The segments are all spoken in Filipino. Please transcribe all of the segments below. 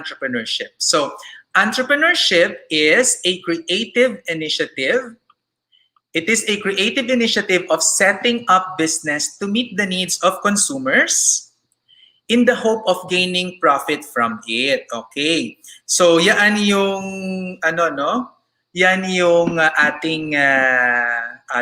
entrepreneurship. So, entrepreneurship is a creative initiative. It is a creative initiative of setting up business to meet the needs of consumers in the hope of gaining profit from it. Okay. So, yan yung Yan yung ating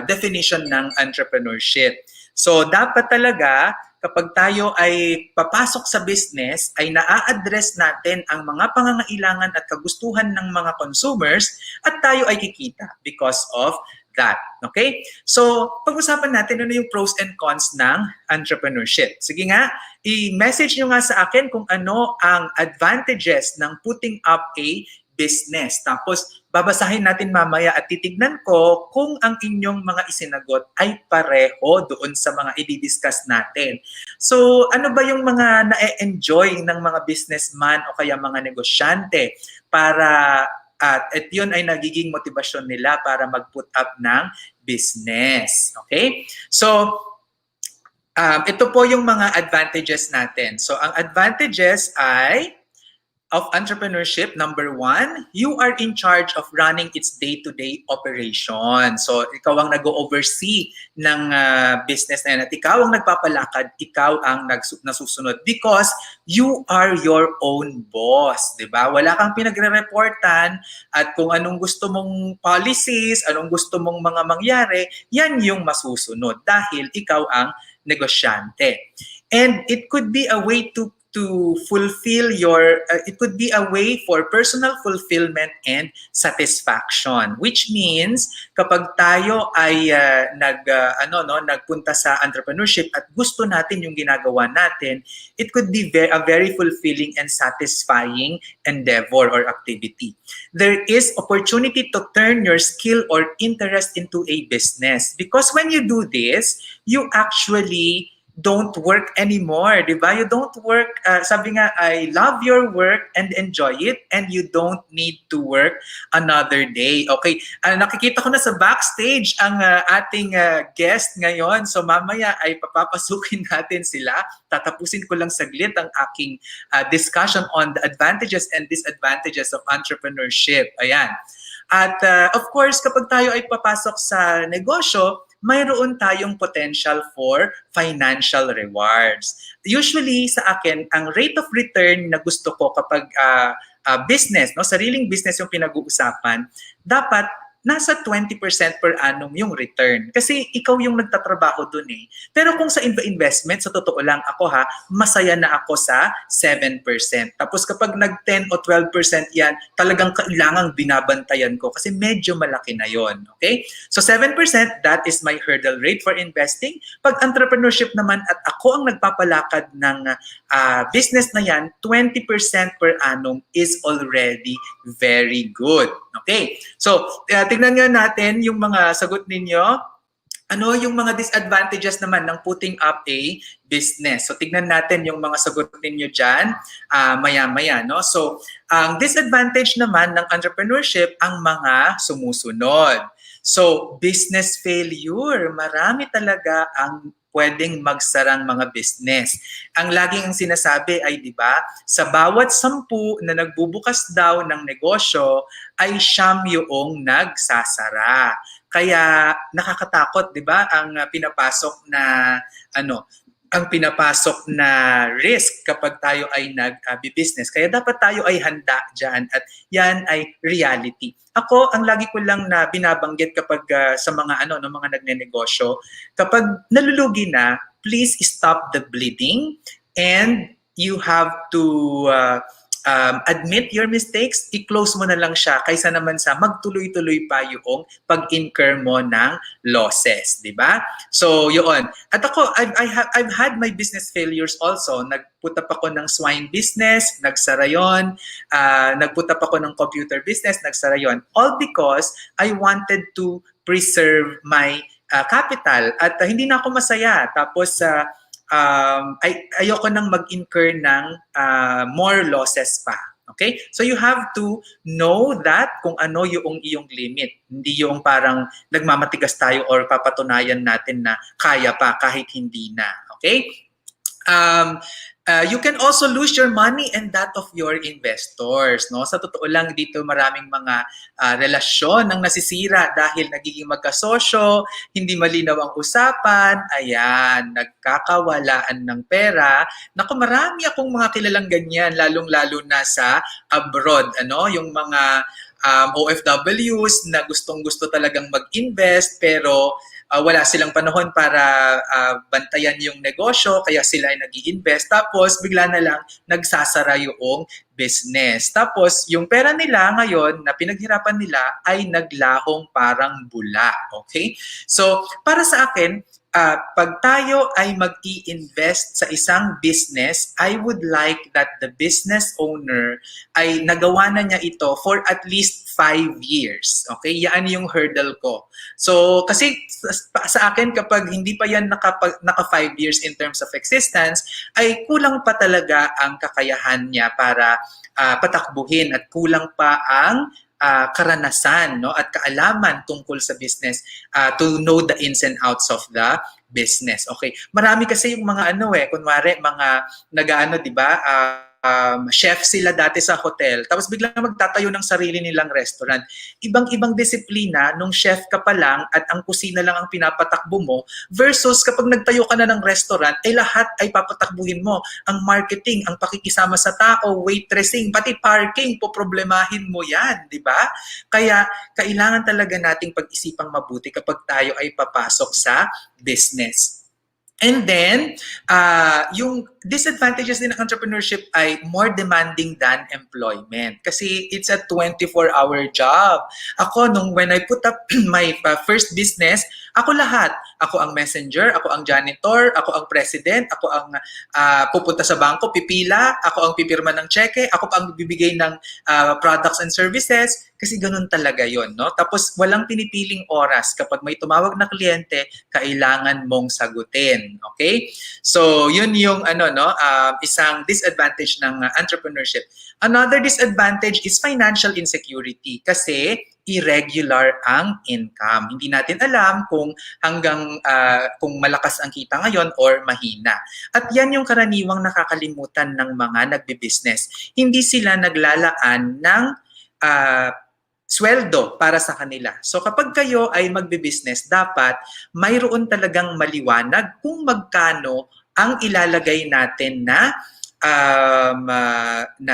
definition ng entrepreneurship. So, dapat talaga kapag tayo ay papasok sa business, ay naa-address natin ang mga pangangailangan at kagustuhan ng mga consumers at tayo ay kikita because of that. Okay? So, pag-usapan natin ano yung pros and cons ng entrepreneurship. Sige nga, i-message nyo nga sa akin kung ano ang advantages ng putting up a business. Tapos, babasahin natin mamaya at titignan ko kung ang inyong mga isinagot ay pareho doon sa mga i-discuss natin. So, ano ba yung mga na-enjoy ng mga businessman o kaya mga negosyante para at yun ay nagiging motivasyon nila para mag-put up ng business. Okay? So, ito po yung mga advantages natin. So, ang advantages ay of entrepreneurship, number 1, you are in charge of running its day-to-day operation. So, ikaw ang nag-oversee ng business na yan at ikaw ang nagpapalakad, ikaw ang nasusunod because you are your own boss, di ba? Wala kang pinagre-reportan at kung anong gusto mong policies, anong gusto mong mga mangyari, yan yung masusunod dahil ikaw ang negosyante. And it could be a way to fulfill your, it could be a way for personal fulfillment and satisfaction, which means kapag tayo ay nagpunta sa entrepreneurship at gusto natin yung ginagawa natin, it could be a very fulfilling and satisfying endeavor or activity. There is opportunity to turn your skill or interest into a business because when you do this, you actually don't work anymore, di ba? You don't work, sabi nga, I love your work and enjoy it and you don't need to work another day. Okay, nakikita ko na sa backstage ang ating guest ngayon. So mamaya ay papapasukin natin sila. Tatapusin ko lang saglit ang aking discussion on the advantages and disadvantages of entrepreneurship. Ayan. At of course, kapag tayo ay papasok sa negosyo, mayroon tayong potential for financial rewards. Usually sa akin, ang rate of return na gusto ko kapag business, sariling business yung pinag-uusapan, dapat nasa 20% per annum yung return. Kasi ikaw yung nagtatrabaho dun eh. Pero kung sa investment, sa totoo lang ako masaya na ako sa 7%. Tapos kapag nag-10 o 12% yan, talagang kailangang binabantayan ko kasi medyo malaki na yon. Okay? So 7%, that is my hurdle rate for investing. Pag entrepreneurship naman at ako ang nagpapalakad ng business na yan, 20% per annum is already very good. Okay? So, tingnan nga natin yung mga sagot ninyo. Ano yung mga disadvantages naman ng putting up a business? So, tignan natin yung mga sagot ninyo dyan maya-maya. No? So, ang disadvantage naman ng entrepreneurship, ang mga sumusunod. So, business failure. Marami talaga ang pwedeng magsarang mga business. Ang laging ang sinasabi ay, di ba, sa bawat 10 na nagbubukas daw ng negosyo, ay siyam yung nagsasara. Kaya nakakatakot, di ba, ang pinapasok na risk kapag tayo ay nag-business. Kaya dapat tayo ay handa dyan at yan ay reality. Ako, ang lagi ko lang na binabanggit kapag sa mga mga nagnenegosyo, kapag nalulugi na, please stop the bleeding and you have to admit your mistakes, i-close mo na lang siya kaysa naman sa magtuloy-tuloy pa yung pag-incur mo ng losses, di ba? So, yun. At ako, I've had my business failures also. Nag-put up ako ng swine business, nagsara yun. Nag-put up ako ng computer business, nagsara yun. All because I wanted to preserve my capital. At hindi na ako masaya. Tapos, ayoko nang mag-incur ng more losses pa. Okay? So you have to know that kung ano yung iyong limit. Hindi yung parang nagmamatigas tayo or papatunayan natin na kaya pa kahit hindi na. Okay? You can also lose your money and that of your investors. No? Sa totoo lang, dito maraming mga relasyon ang nasisira dahil nagiging magkasosyo, hindi malinaw ang usapan, ayan, nagkakawalaan ng pera. Naku, marami akong mga kilalang ganyan, lalong-lalo na sa abroad. Ano? Yung mga OFWs na gustong-gusto talagang mag-invest pero wala silang panahon para bantayan yung negosyo, kaya sila ay nag-i-invest. Tapos, bigla na lang nagsasara yung business. Tapos, yung pera nila ngayon na pinaghirapan nila ay naglahong parang bula. Okay? So, para sa akin, pag tayo ay mag-i-invest sa isang business, I would like that the business owner ay nagawa na niya ito for at least 5 years. Okay? Yan yung hurdle ko. So, kasi sa akin, kapag hindi pa yan naka 5 years in terms of existence, ay kulang pa talaga ang kakayahan niya para patakbuhin at kulang pa ang karanasan, no, at kaalaman tungkol sa business to know the ins and outs of the business. Okay. Marami kasi yung mga kunwari mga nag-aano, 'di ba? Chef sila dati sa hotel, tapos biglang magtatayo ng sarili nilang restaurant. Ibang-ibang disiplina nung chef ka pa lang at ang kusina lang ang pinapatakbo mo versus kapag nagtayo ka na ng restaurant, ay lahat ay papatakbuhin mo. Ang marketing, ang pakikisama sa tao, waitressing, pati parking, poproblemahin mo yan, di ba? Kaya kailangan talaga nating pag-isipang mabuti kapag tayo ay papasok sa business. And then, yung disadvantages din ng entrepreneurship ay more demanding than employment. Kasi it's a 24-hour job. Ako, when I put up my first business, ako lahat. Ako ang messenger, ako ang janitor, ako ang president, ako ang pupunta sa bangko, pipila, ako ang pipirma ng cheque, ako pa ang bibigay ng products and services. Kasi ganun talaga yon, no? Tapos walang pinipiling oras. Kapag may tumawag na kliyente, kailangan mong sagutin. Okay? So, yun yung isang disadvantage ng entrepreneurship. Another disadvantage is financial insecurity kasi irregular ang income. Hindi natin alam kung kung malakas ang kita ngayon or mahina. At yan yung karaniwang nakakalimutan ng mga nagbe-business. Hindi sila naglalaan ng sweldo para sa kanila. So kapag kayo ay magbe-business, dapat mayroon talagang maliwanag kung magkano ang ilalagay natin na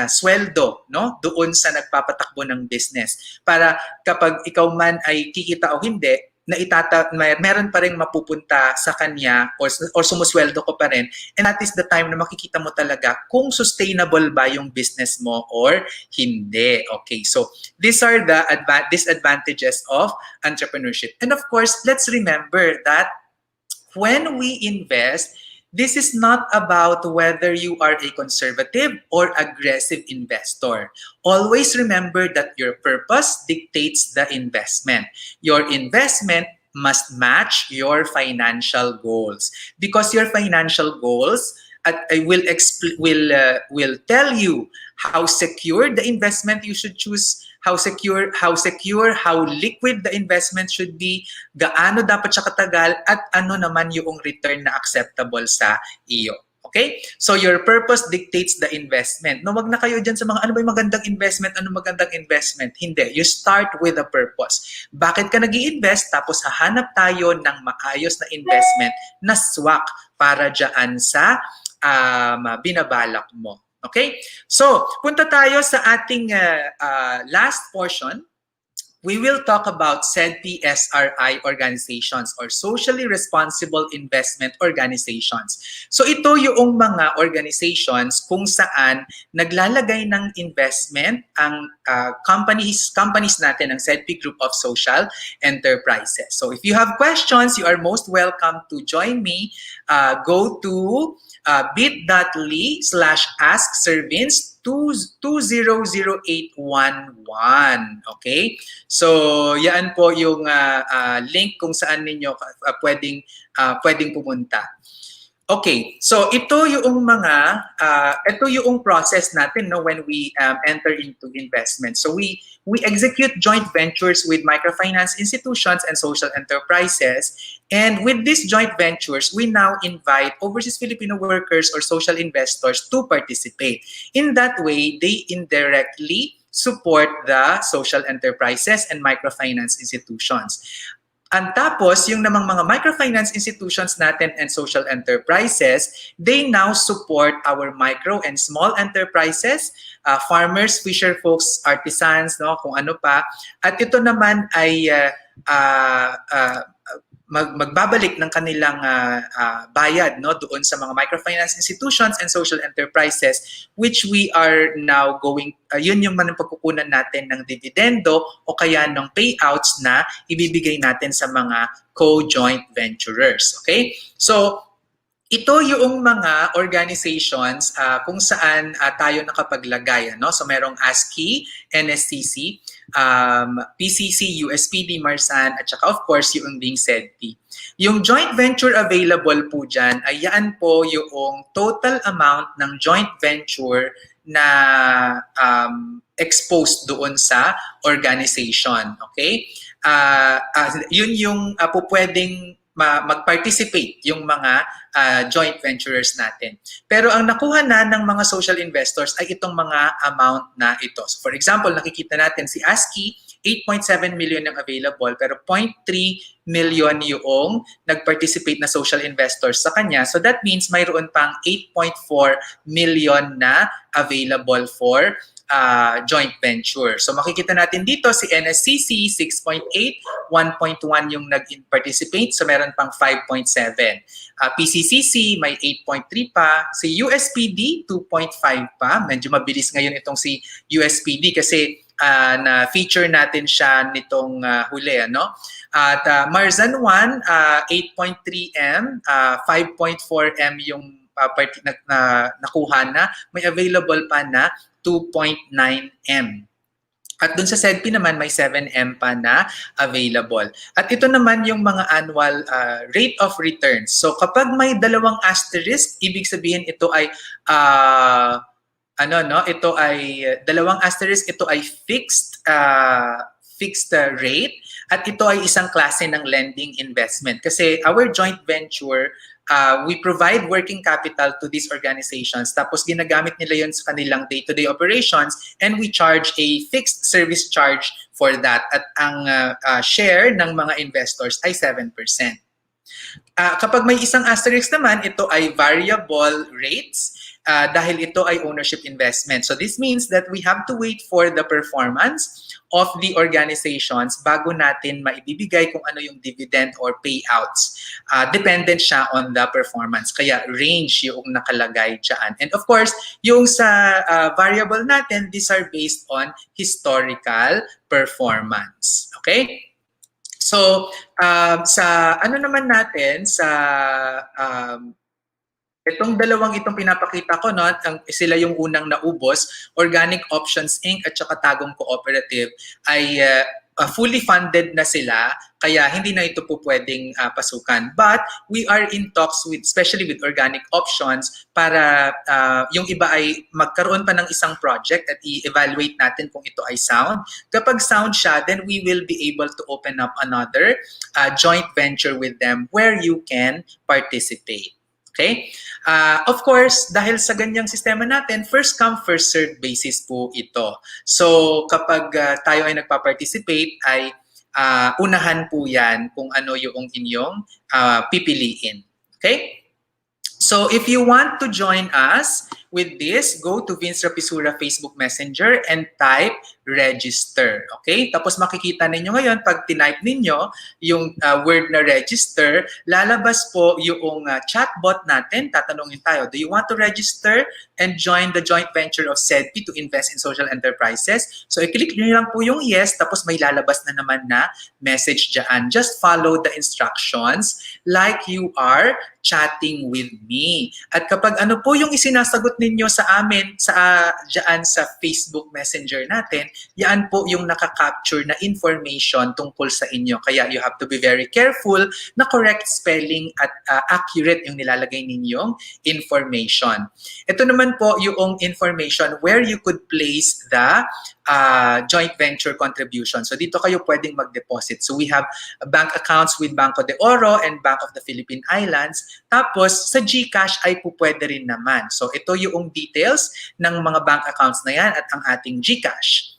sweldo, no, doon sa nagpapatakbo ng business. Para kapag ikaw man ay kikita o hindi, meron pa rin mapupunta sa kanya or sumusweldo ko pa rin. And that is the time na makikita mo talaga kung sustainable ba yung business mo or hindi. Okay, so these are the disadvantages of entrepreneurship. And of course, let's remember that when we invest, this is not about whether you are a conservative or aggressive investor. Always remember that your purpose dictates the investment. Your investment must match your financial goals because your financial goals will tell you how secure the investment you should choose, how liquid the investment should be, gaano dapat siya katagal, at ano naman yung return na acceptable sa iyo. Okay? So your purpose dictates the investment. No, wag na kayo dyan sa mga ano ba yung magandang investment, Hindi. You start with a purpose. Bakit ka nag-i-invest? Tapos hahanap tayo ng maayos na investment na swak para dyan sa binabalak mo. Okay? So, punta tayo sa ating last portion. We will talk about SEDPI SRI organizations or socially responsible investment organizations. So ito yung mga organizations kung saan naglalagay ng investment ang companies natin ng SEDPI Group of Social Enterprises. So if you have questions, you are most welcome to join me. Go to bit.ly/askservins 200811. Okay? So, yan po yung link kung saan ninyo pwedeng pumunta. Okay, so ito yung ito yung process natin no when we enter into investment. So we execute joint ventures with microfinance institutions and social enterprises, and with these joint ventures, we now invite overseas Filipino workers or social investors to participate. In that way, they indirectly support the social enterprises and microfinance institutions. And tapos, yung namang mga microfinance institutions natin and social enterprises, they now support our micro and small enterprises, farmers, fisher folks, artisans, no, kung ano pa. At ito naman ay magbabalik ng kanilang bayad no doon sa mga microfinance institutions and social enterprises, which we are now going yun yung man pagkukunan natin ng dividendo o kaya ng payouts na ibibigay natin sa mga co-joint venturers. Okay, so ito yung mga organizations kung saan tayo nakapaglagay. No? So merong ASCII, NSCC, PCC, USPD, Marsan, at saka of course yung ding SEDPI. Yung joint venture available po dyan, ay yan po yung total amount ng joint venture na exposed doon sa organization. Okay? Yun yung po pwedeng mag-participate yung mga joint venturers natin. Pero ang nakuha na ng mga social investors ay itong mga amount na ito. So for example, nakikita natin si ASCII, 8.7 million yung available, pero 0.3 million yung nag-participate na social investors sa kanya. So that means mayroon pang 8.4 million na available for joint venture. So makikita natin dito si NSCC 6.8, 1.1 yung nag-participate, so meron pang 5.7. PCCC may 8.3 pa, si USPD 2.5 pa. Medyo mabilis ngayon itong si USPD kasi na-feature natin siya nitong huli. Ano? At Marzan 1, 8.3M, 5.4M yung nakuha na. May available pa na 2.9M. At dun sa SEDPI naman, may 7M pa na available. At ito naman yung mga annual rate of returns. So kapag may dalawang asterisk, ibig sabihin ito ay ito ay dalawang asterisk, ito ay fixed rate, at ito ay isang klase ng lending investment. Kasi our joint venture, we provide working capital to these organizations, tapos ginagamit nila yun sa kanilang day-to-day operations, and we charge a fixed service charge for that. At ang share ng mga investors ay 7%. Kapag may isang asterisk naman, ito ay variable rates dahil ito ay ownership investment. So this means that we have to wait for the performance of the organizations bago natin maibibigay kung ano yung dividend or payouts. Dependent siya on the performance. Kaya range yung nakalagay dyan. And of course, yung sa variable natin, these are based on historical performance. Okay? So, sa ano naman natin, sa itong dalawang itong pinapakita ko, no, sila yung unang naubos, Organic Options Inc. at saka Tagong Cooperative, ay fully funded na sila, kaya hindi na ito po pwedeng pasukan. But we are in talks with, especially with Organic Options, para yung iba ay magkaroon pa ng isang project at i-evaluate natin kung ito ay sound. Kapag sound siya, then we will be able to open up another joint venture with them where you can participate. Okay? Of course, dahil sa ganyang sistema natin, first come, first served basis po ito. So, kapag tayo ay nagpa-participate, ay unahan po yan kung ano yung inyong pipiliin. Okay? So, if you want to join us with this, go to Vince Rapisura Facebook Messenger and type register. Okay? Tapos makikita ninyo ngayon, pag tinype ninyo yung word na register, lalabas po yung chatbot natin. Tatanungin tayo, do you want to register and join the joint venture of SEDPI to invest in social enterprises? So, i-click nyo lang po yung yes, tapos may lalabas na naman na message dyan. Just follow the instructions like you are chatting with me. At kapag ano po yung isinasagot pag-input ninyo sa amin dyan sa Facebook Messenger natin, yan po yung nakaka-capture na information tungkol sa inyo. Kaya you have to be very careful na correct spelling at accurate yung nilalagay ninyong information. Ito naman po yung information where you could place the joint venture contribution. So dito kayo pwedeng mag-deposit. So we have bank accounts with Banco de Oro and Bank of the Philippine Islands. Tapos sa GCash ay po pwede rin naman. So ito yung details ng mga bank accounts na yan at ang ating GCash.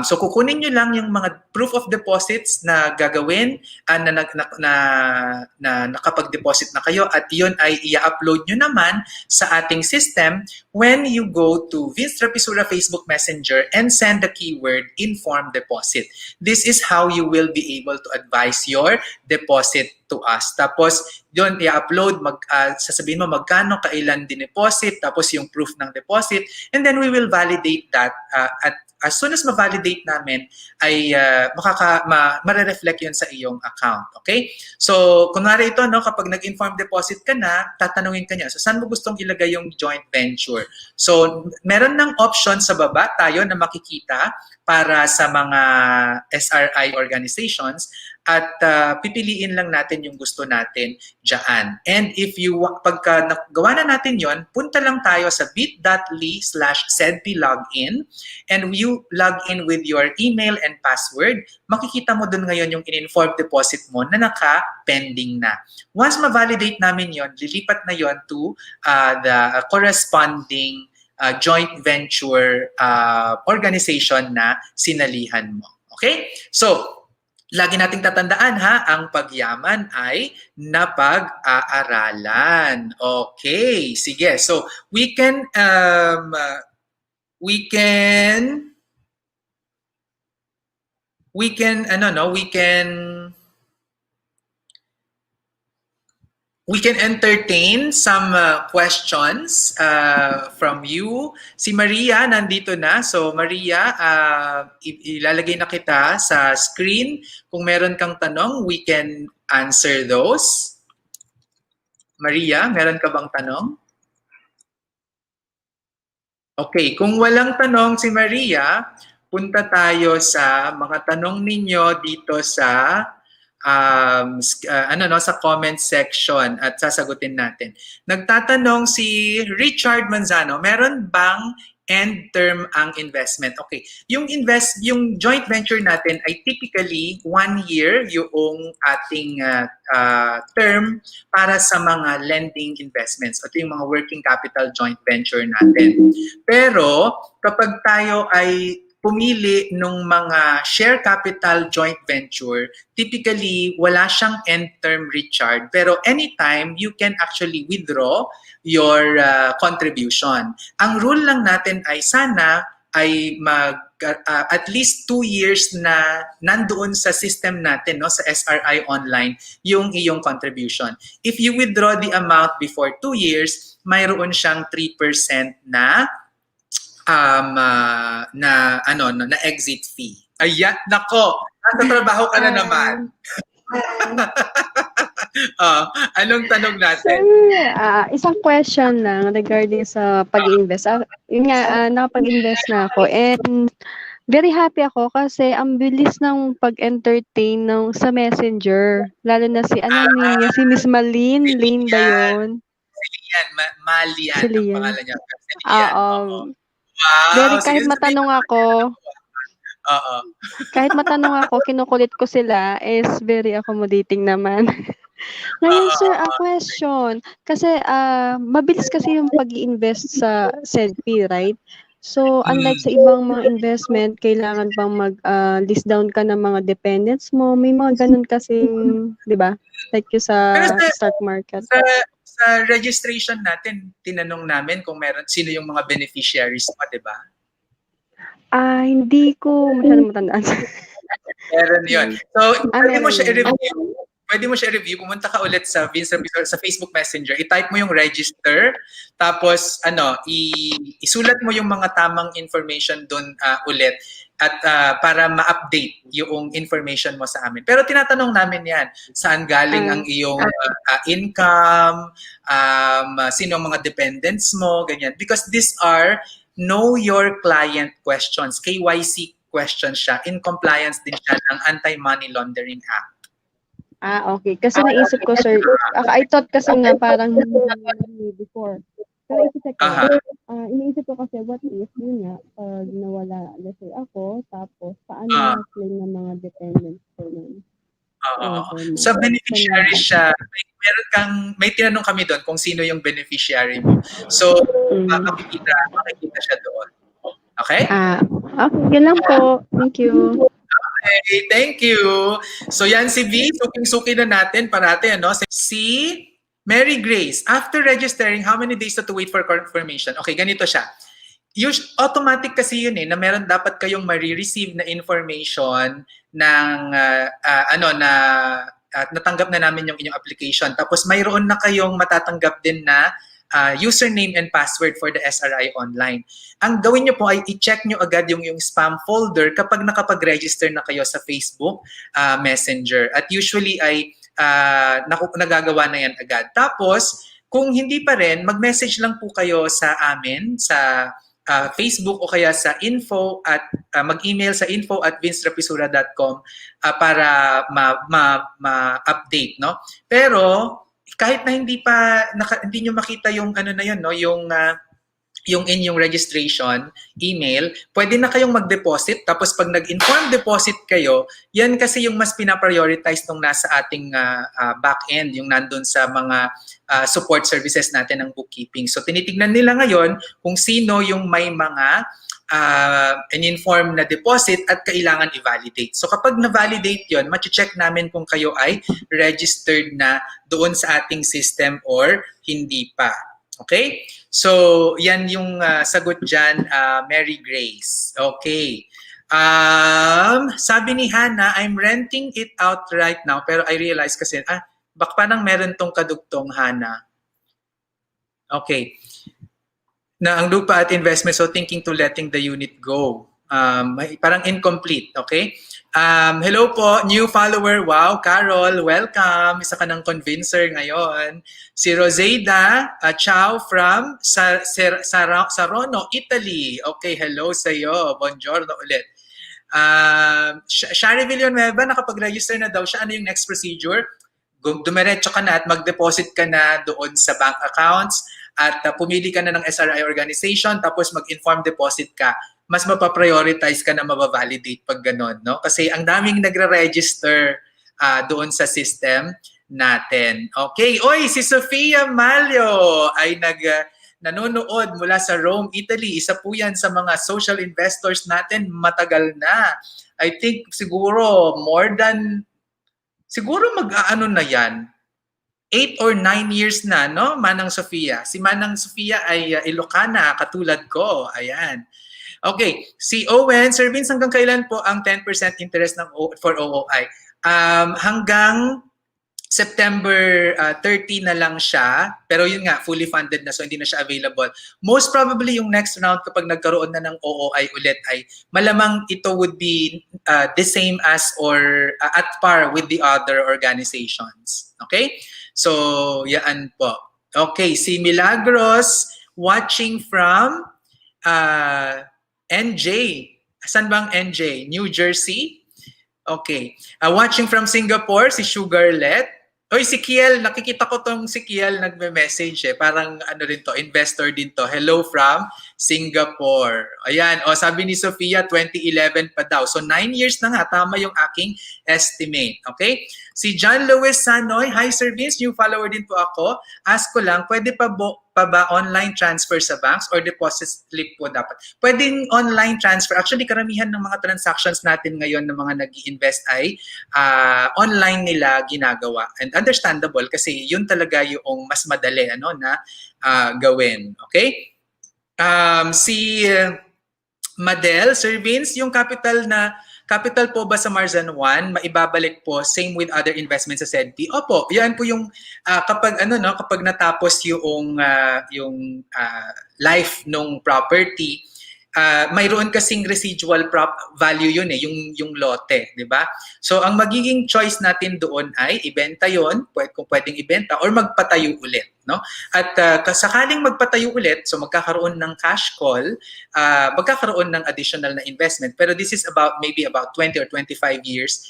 So kukunin nyo lang yung mga proof of deposits na gagawin na nakapag-deposit na kayo at yun ay i-upload nyo naman sa ating system when you go to Vince Rapisura Facebook Messenger and send the keyword inform deposit. This is how you will be able to advise your deposit to us. Tapos yun i-upload, sasabihin mo magkano, kailan din-deposit, tapos yung proof ng deposit, and then we will validate that at as soon as ma-validate namin, ay mare-reflect yun sa iyong account. Okay? So, kunwari ito, no, kapag nag-inform deposit ka na, tatanungin ka niya, so saan mo gustong ilagay yung joint venture? So, meron ng option sa baba tayo na makikita para sa mga SRI organizations at pipiliin lang natin yung gusto natin dyan. And if you, pagka gawa na natin yon, punta lang tayo sa bit.ly/SEDPI login and you log in with your email and password, makikita mo dun ngayon yung in-inform deposit mo na naka-pending na. Once ma-validate namin yon, lilipat na yon to the corresponding joint venture organization na sinalihan mo. Okay? So, lagi nating tatandaan ang pagyaman ay napag-aaralan. Okay, sige. So, we can entertain some questions from you. Si Maria nandito na. So Maria, ilalagay na kita sa screen. Kung meron kang tanong, we can answer those. Maria, meron ka bang tanong? Okay, kung walang tanong si Maria, punta tayo sa mga tanong ninyo dito sa sa comment section at sasagutin natin. Nagtatanong si Richard Manzano, meron bang end term ang investment? Okay, yung joint venture natin ay typically 1 year yung ating term para sa mga lending investments. Ito yung mga working capital joint venture natin. Pero kapag tayo ay pumili ng mga share capital joint venture, typically wala siyang end term, Richard, pero anytime you can actually withdraw your contribution. Ang rule lang natin ay sana ay at least 2 years na nandoon sa system natin, no, sa SRI online, yung iyong contribution. If you withdraw the amount before 2 years, mayroon siyang 3% na exit fee. Ayan, nako, nasa trabaho ka na naman. Anong tanong natin? Sir, isang question lang regarding sa pag-invest. Yun nga, nakapag-invest na ako and very happy ako kasi ang bilis ng pag-entertain sa Messenger. Lalo na si si Miss Malin, Lane ba yun? Malian ang pangalan niya. Wow, kahit matanong ako, kahit matanong ako, kinukulit ko sila, is very accommodating naman. Ngayon, sir, a question. Kasi, mabilis kasi yung pag-i-invest sa SEDPI, right? So, unlike sa ibang mga investment, kailangan pang mag-list down ka ng mga dependents mo. May mga ganun kasing, di ba? Like yung sa stock market. Sa registration natin, tinanong namin kung sino yung mga beneficiaries mo, di ba? Hindi ko masyadong matandaan. Meron yun. So, pwede mo siya i-review. pwede mo siya review, pumunta ka ulit sa Vince Rapisura sa Facebook Messenger, i-type mo yung register, tapos isulat mo yung mga tamang information doon ulit at para ma-update yung information mo sa amin. Pero tinatanong namin yan, saan galing ang iyong income, sino ang mga dependents mo, ganyan. Because these are know your client questions, KYC questions siya, in compliance din siya ng Anti-Money Laundering Act. Okay. Kasi naisip ko, sir, I thought kasi nga parang before. Pero isip ko, iniisip ko kasi what if, yun nga, pag nawala, let's say ako, tapos paano na-claim ng mga dependents ko nun? Sa beneficiary siya, may tinanong kami doon kung sino yung beneficiary mo. So, makikita siya doon. Okay? Okay, yun lang po. Thank you. Okay, thank you. So yan si V, suking-suki na natin parati, ano? Si Mary Grace, after registering, how many days to wait for confirmation? Okay, ganito siya. Automatic kasi yun na meron dapat kayong ma-receive na information ng natanggap na namin yung inyong application. Tapos mayroon na kayong matatanggap din na username and password for the SRI online. Ang gawin nyo po ay i-check nyo agad yung spam folder kapag nakapag-register na kayo sa Facebook Messenger. At usually ay nagagawa na yan agad. Tapos, kung hindi pa rin, mag-message lang po kayo sa amin sa Facebook o kaya sa mag-email sa info@vincerapisura.com para ma-update, no? Pero kahit na hindi nyo makita yung yung inyong registration email, pwede na kayong mag-deposit. Tapos pag nag-inform deposit kayo, yan kasi yung mas pina-prioritize nung nasa ating back-end, yung nandun sa mga support services natin ng bookkeeping. So tinitignan nila ngayon kung sino yung may mga in-inform na deposit at kailangan i-validate. So kapag na-validate yon, ma-check namin kung kayo ay registered na doon sa ating system or hindi pa. Okay? So, yan yung sagot dyan, Mary Grace. Okay. Sabi ni Hannah, I'm renting it out right now, pero I realize kasi, baka parang meron tong kadugtong, Hannah. Okay. Na ang lupa at investment, so thinking to letting the unit go. Parang incomplete, okay? Hello po, new follower. Wow, Carol, welcome. Isa ka ng convincer ngayon. Si Roseda Ciao from Saronno, Italy. Okay, hello sa iyo. Buongiorno ulit. Shari Villanueva, nakapag-register na daw siya. Ano yung next procedure? Dumiretso ka na at mag-deposit ka na doon sa bank accounts at pumili ka na ng SRI organization tapos mag-inform deposit ka. Mas mapaprioritize ka na mabavalidate pag ganon, no? Kasi ang daming nagre-register doon sa system natin. Okay, oy, si Sofia Malio ay nanonood mula sa Rome, Italy. Isa po yan sa mga social investors natin matagal na. I think siguro mag-aano na yan. 8 or 9 years na, no? Manang Sofia. Si Manang Sofia ay Ilocana, katulad ko. Ayan. Okay, si Owen, Sir Vince, hanggang kailan po ang 10% interest for OOI? Hanggang September 30 na lang siya, pero yun nga, fully funded na, so hindi na siya available. Most probably yung next round kapag nagkaroon na ng OOI ulit ay malamang ito would be the same as or at par with the other organizations. Okay? So, yan po. Okay, si Milagros watching from NJ. Saan bang NJ? New Jersey? Okay. Watching from Singapore, si Sugarlet. Oy, si Kiel, nakikita ko tong si Kiel nagme-message Parang ano rin to, investor din to. Hello from Singapore. Ayan, sabi ni Sofia, 2011 pa daw. So 9 years na nga, tama yung aking estimate. Okay? Si John Lewis Sanoy, hi Sir Vince, new follower din po ako. Ask ko lang, pwede pa ba online transfer sa banks or deposit slip po dapat? Pwedeng online transfer. Actually, karamihan ng mga transactions natin ngayon ng mga nag-i-invest ay online nila ginagawa. And understandable kasi yun talaga yung mas madali na gawin. Okay? Si Madel, Sir Vince, yung capital na capital po ba sa Marzan 1, maibabalik po, same with other investments sa SEDPI? Opo, yan po yung kapag kapag natapos yung life nung property, mayroon kasing residual value yun yung lote, di ba? So ang magiging choice natin doon ay ibenta yon, kung pwedeng ibenta or magpatayo ulit, no? At sakaling magpatayo ulit, so magkakaroon ng cash call, magkakaroon ng additional na investment, pero this is maybe about 20 or 25 years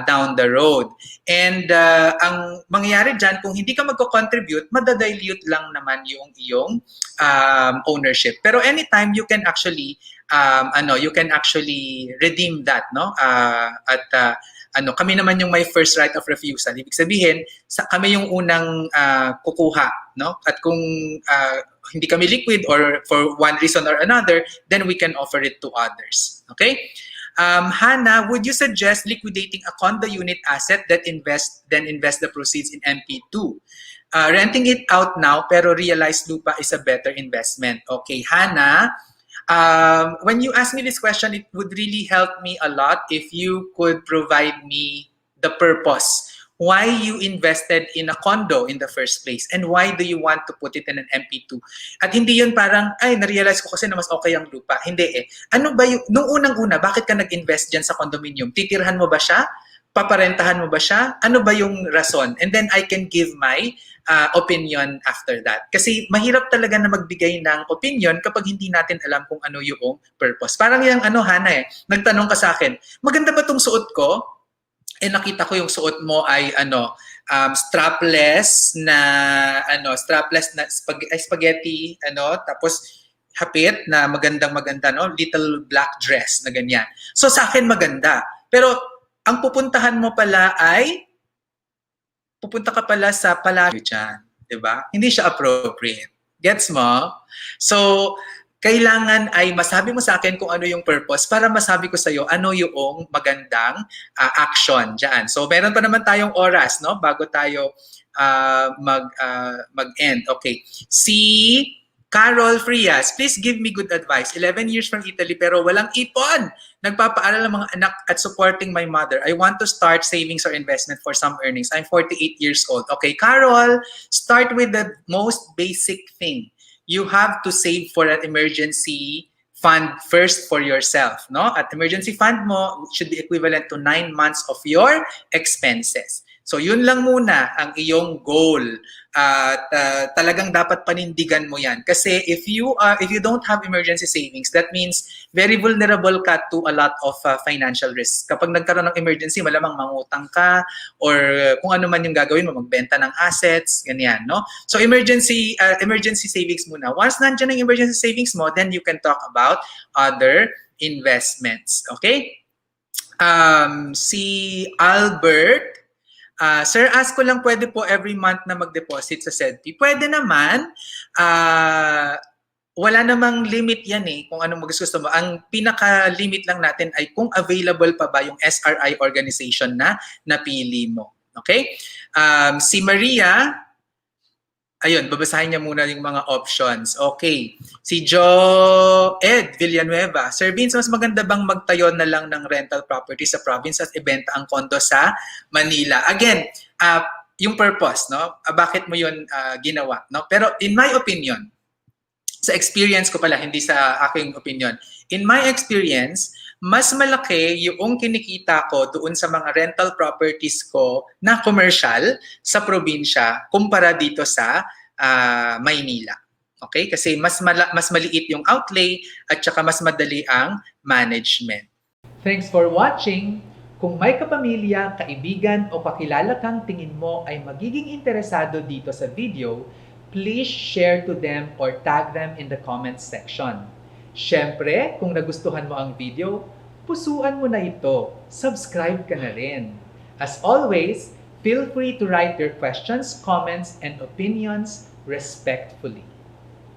down the road. And ang mangyayari dyan, kung hindi ka magko-contribute, madadilute lang naman yung iyong ownership. Pero anytime you can actually redeem that, no? Kami naman yung may first right of refusal. Ibig sabihin, kami yung unang kukuha, no? At kung hindi kami liquid or for one reason or another, then we can offer it to others. Okay? Hannah, would you suggest liquidating a condo unit asset then invest the proceeds in MP2? Renting it out now pero realize lupa is a better investment. Okay, Hannah, when you ask me this question, it would really help me a lot if you could provide me the purpose. Why you invested in a condo in the first place and why do you want to put it in an MP2? At hindi yun parang, na-realize ko kasi na mas okay ang lupa. Hindi Ano ba yung, nung unang-una, bakit ka nag-invest dyan sa condominium? Titirhan mo ba siya? Paparentahan mo ba siya? Ano ba yung rason? And then I can give my opinion after that. Kasi mahirap talaga na magbigay ng opinion kapag hindi natin alam kung ano yung purpose. Parang yung Hannah nagtanong ka sa akin, maganda ba tong suot ko? Nakita ko yung suot mo ay strapless na spaghetti tapos hapit na maganda no, little black dress na ganyan. So sa akin maganda. Pero ang pupuntahan mo pala ay pupunta ka pala sa palasyo dyan, di ba? Hindi siya appropriate. Gets mo? So, kailangan ay masabi mo sa akin kung ano yung purpose para masabi ko sa iyo ano yung magandang action dyan. So, meron pa naman tayong oras, no? Bago tayo mag-end. Okay. Si Carol Frias, please give me good advice. 11 years from Italy pero walang ipon. Nagpapaaral ng mga anak at supporting my mother. I want to start savings or investment for some earnings. I'm 48 years old. Okay, Carol, start with the most basic thing. You have to save for an emergency fund first for yourself, no? At emergency fund mo should be equivalent to 9 months of your expenses. So yun lang muna ang iyong goal. Talagang dapat panindigan mo yan. Kasi if you don't have emergency savings, that means very vulnerable ka to a lot of financial risks. Kapag nagkaroon ng emergency, malamang mangutang ka or kung ano man yung gagawin mo, magbenta ng assets, ganyan, no? So emergency savings muna. Once nandiyan ang emergency savings mo, then you can talk about other investments. Okay? Si Albert, Sir, ask ko lang pwede po every month na mag-deposit sa SEDPI. Pwede naman. Wala namang limit yan kung anong gusto mo. Ang pinaka-limit lang natin ay kung available pa ba yung SRI organization na napili mo. Okay? Si Maria, ayun, babasahin niya muna yung mga options. Okay. Si Ed Villanueva. Sir Vince, mas maganda bang magtayo na lang ng rental property sa province at ibenta ang kondo sa Manila? Again, yung purpose, no? Bakit mo yun ginawa? No? Pero in my opinion, sa experience ko pala, hindi sa aking opinion, in my experience, mas malaki yung kinikita ko doon sa mga rental properties ko na commercial sa probinsya kumpara dito sa Maynila. Okay? Kasi mas maliit yung outlay at saka mas madali ang management. Thanks for watching. Kung may kapamilya, kaibigan o kakilala kang tingin mo ay magiging interesado dito sa video, please share to them or tag them in the comments section. Siyempre, kung nagustuhan mo ang video, pusuan mo na ito. Subscribe ka na rin. As always, feel free to write your questions, comments, and opinions respectfully.